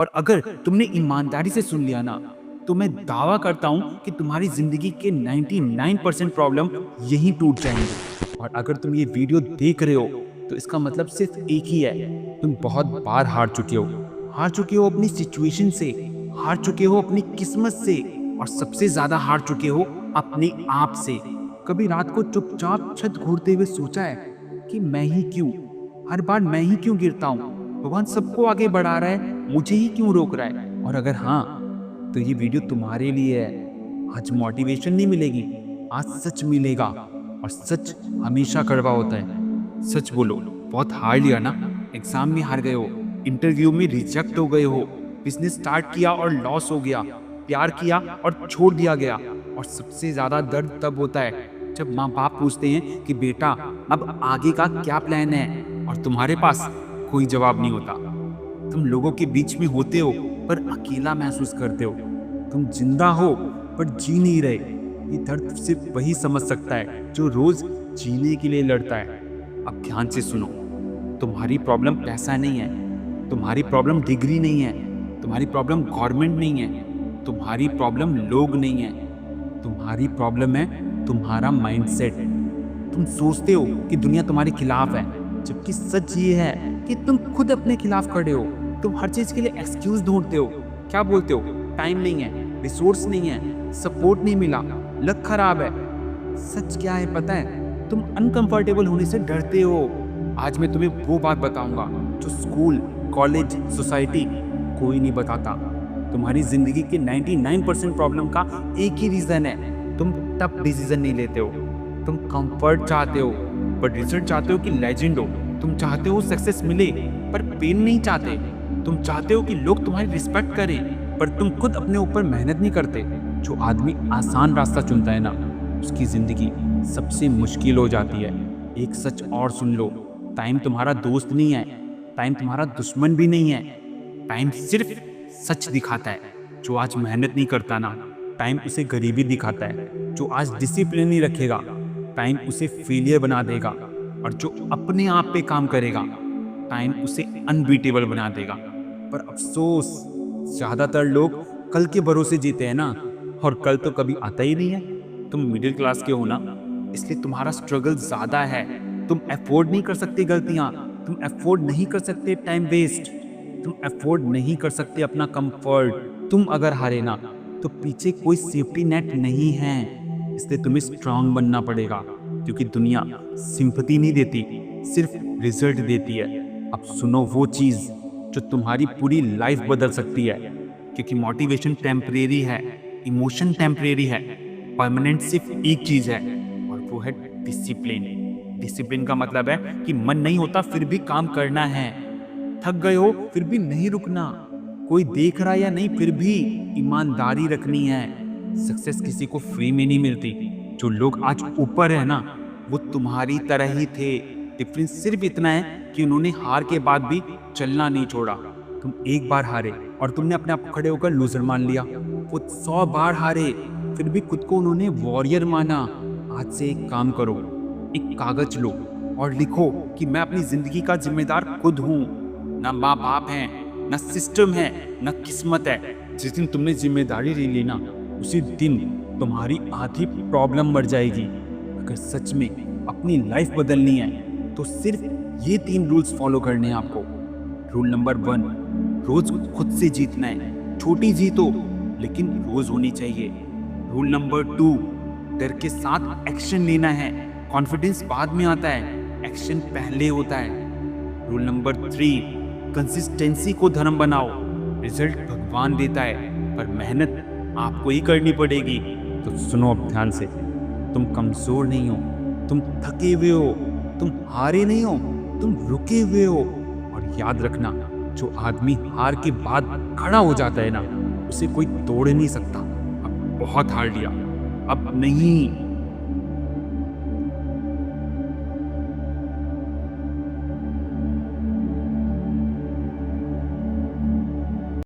और अगर तुमने ईमानदारी से सुन लिया ना, तो मैं दावा करता हूँ कि तुम्हारी ज़िंदगी के 99% प्रॉब्लम यहीं टूट जाएँगे। और अगर तुम ये वीडियो देख रहे हो, तो इसका मतलब सिर्फ़ एक ही है, तुम बहुत बार हार चुके हो। हार चुके हो अपनी सिचुएशन से, हार चुके हो अपनी किस्मत से और सबसे ज़्यादा हार चुके हो अपने आप से। कभी रात को चुपचाप छत घूरते हुए सोचा है कि मैं ही क्यों? हर बार मैं ही क्यों गिरता हूँ? भगवान सबको आगे बढ़ा रहा है, मुझे ही क्यों रोक रहा है? और अगर हाँ, तो ये वीडियो तुम्हारे लिए है। आज मोटिवेशन नहीं मिलेगी, आज सच मिलेगा और सच हमेशा कड़वा होता है। सच बोलो, बहुत हार लिया ना? एग्जाम में हार गए हो, इंटरव्यू में रिजेक्ट हो गए हो, बिजनेस स्टार्ट किया और लॉस हो गया, प्यार किया और छोड़ दिया गया। और सबसे ज्यादा दर्द तब होता है जब माँ बाप पूछते हैं कि बेटा अब आगे का क्या प्लान है, और तुम्हारे पास कोई जवाब नहीं होता। तुम लोगों के बीच में होते हो पर अकेला महसूस करते हो। तुम जिंदा हो पर जी नहीं रहे। ये दर्द सिर्फ वही समझ सकता है जो रोज जीने के लिए लड़ता है। अब ध्यान से सुनो, तुम्हारी प्रॉब्लम पैसा नहीं है, तुम्हारी प्रॉब्लम डिग्री नहीं है, तुम्हारी प्रॉब्लम गवर्नमेंट नहीं है, तुम्हारी प्रॉब्लम लोग नहीं है, तुम्हारी प्रॉब्लम है तुम्हारा माइंडसेट। तुम सोचते हो कि दुनिया तुम्हारे खिलाफ है, जबकि सच ये है कि तुम खुद अपने खिलाफ खड़े हो। तुम हर चीज के लिए एक्सक्यूज ढूंढते हो। क्या बोलते हो? टाइम नहीं है, रिसोर्स नहीं है, सपोर्ट नहीं मिला, लक खराब है। सच क्या है पता है? तुम अनकंफर्टेबल होने से डरते हो। आज मैं तुम्हें वो बात बताऊंगा जो स्कूल, कॉलेज, सोसाइटी कोई नहीं बताता। तुम्हारी जिंदगी के 99% प्रॉब्लम का एक ही रीजन है, तुम टफ डिसीजन नहीं लेते हो। तुम कंफर्ट चाहते हो पर रिजल्ट चाहते हो कि लेजेंड हो। तुम चाहते हो सक्सेस मिले पर पेन नहीं चाहते। तुम चाहते हो कि लोग तुम्हारी रिस्पेक्ट करें पर तुम खुद अपने ऊपर मेहनत नहीं करते। जो आदमी आसान रास्ता चुनता है ना, उसकी जिंदगी सबसे मुश्किल हो जाती है। एक सच और सुन लो, टाइम तुम्हारा दोस्त नहीं है, टाइम तुम्हारा दुश्मन भी नहीं है। टाइम सिर्फ सच दिखाता है। जो आज मेहनत नहीं करता ना, टाइम उसे गरीबी दिखाता है। जो आज डिसिप्लिन नहीं रखेगा, टाइम उसे फेलियर बना देगा। और जो अपने आप पे काम करेगा, टाइम उसे अनबीटेबल बना देगा। पर अफसोस, ज्यादातर लोग कल के भरोसे जीते हैं ना, और कल तो कभी आता ही नहीं है। तुम मिडिल क्लास के हो ना, इसलिए तुम्हारा स्ट्रगल ज्यादा है। तुम अफोर्ड नहीं कर सकते गलतियां, तुम अफोर्ड नहीं कर सकते टाइम वेस्ट, तुम अफोर्ड नहीं कर सकते अपना कंफर्ट। तुम अगर हारे ना, तो पीछे कोई सेफ्टी नेट नहीं है। इसलिए तुम्हें स्ट्रांग बनना पड़ेगा, क्योंकि दुनिया सिंपैथी नहीं देती, सिर्फ रिजल्ट देती है। अब सुनो वो चीज जो तुम्हारी पूरी लाइफ बदल सकती है, क्योंकि मोटिवेशन टेम्परेरी है, इमोशन टेम्परेरी है, परमानेंट सिर्फ एक चीज है, और वो है डिसिप्लिन। डिसिप्लिन का मतलब है कि मन नहीं होता फिर भी काम करना है, थक गए हो फिर भी नहीं रुकना, कोई देख रहा या नहीं फिर भी ईमानदारी रखनी है। सक्सेस किसी को फ्री में नहीं मिलती। जो लोग आज ऊपर है ना, वो तुम्हारी तरह ही थे। डिफरेंस सिर्फ इतना है कि उन्होंने हार के बाद भी चलना नहीं छोड़ा। तुम एक बार हारे और तुमने अपने आप को खड़े होकर लूजर मान लिया। वो 100 बार हारे, फिर भी खुद को उन्होंने वॉरियर माना। आज से एक काम करो, एक कागज लो और लिखो कि मैं अपनी जिंदगी का जिम्मेदार खुद हूँ। ना माँ बाप है, ना सिस्टम है, ना किस्मत है। जिस दिन तुमने जिम्मेदारी ले ली ना, उसी दिन तुम्हारी आधी प्रॉब्लम मर जाएगी। अगर सच में अपनी लाइफ बदलनी है, तो सिर्फ ये 3 रूल्स फॉलो करने हैं आपको। रूल नंबर 1, रोज खुद से जीतना है। छोटी जीत हो, लेकिन रोज होनी चाहिए। रूल नंबर 2, डर के साथ एक्शन लेना है। कॉन्फिडेंस बाद में आता है, एक्शन पहले होता है। रूल नंबर 3, कंसिस्टेंसी को धर्म बनाओ। रिजल्ट भगवान देता है, पर मेहनत आपको ही करनी पड़ेगी। तो सुनो अब ध्यान से, तुम कमजोर नहीं हो, तुम थके हुए हो, तुम हारे नहीं हो, तुम रुके हुए हो। और याद रखना, जो आदमी हार के बाद खड़ा हो जाता है ना, उसे कोई तोड़ नहीं सकता। अब बहुत हार लिया, अब नहीं।